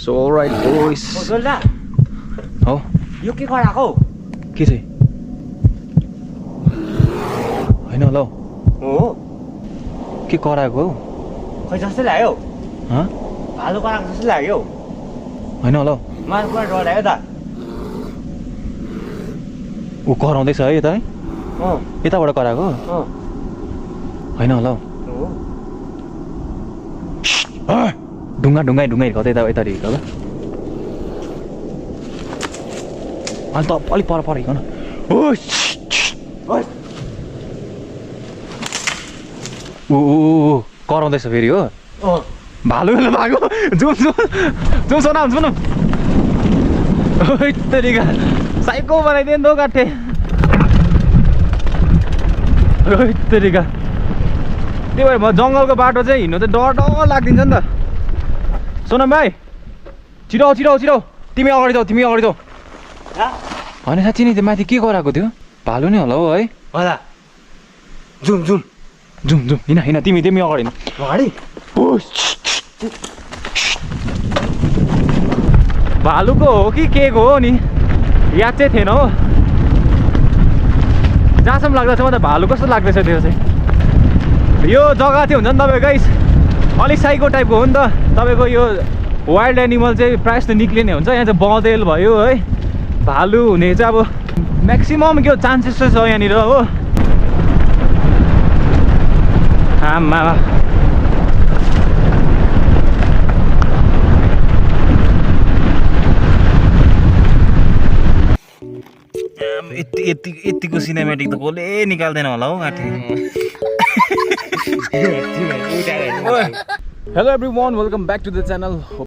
So alright boys. जोल्दा हो यो के गराको के चाहिँ हैन होला हो के कराएको हौ खै जस्तै लाग्यो ह भालु कराको जस्तै लाग्यो हैन होला मलाई पुरा डर लाग्यो त ऊ कराउँदैछ है यता है अँ यताबाट कराएको अँ हैन होला हो ढुङ्गा हिर्काउँदै यता हिर्काउ ल अनि त अलिक पर हिर्काउ न ऊ कराउँदैछ फेरि हो भालु भागो जुम सोनाम सुन तरिका साइको बनाइदियो नि त काठे तरिका त्यही भएर म जङ्गलको बाटो चाहिँ हिँड्नु चाहिँ डर लाग्दिन्छ नि त सोनम भाइ छिटो तिमी अगाडि जाऊ होइन साँच्ची नि त्यो माथि के गराएको थियो भालु नै होला हो है होला जुम हिँड तिमी अगाडि अगाडि भालुको हो कि के को हो नि याद चाहिँ थिएन हो जहाँसम्म लाग्दैछ म त भालु कस्तो लाग्दैछ त्यो चाहिँ यो जग्गा चाहिँ हुन्छ नि तपाईँको गाइस अलिक साइको टाइपको हो नि त तपाईँको यो वाइल्ड एनिमल चाहिँ प्रायः जस्तो निक्लिने हुन्छ यहाँ चाहिँ बँदेल भयो है भालु हुने चाहिँ अब म्याक्सिमम के चान्सेस चाहिँ छ यहाँनिर हो आमा यतिको सिनेमेटिक त कसले निकाल्दैन होला हौ काठी hello everyone welcome back to the channel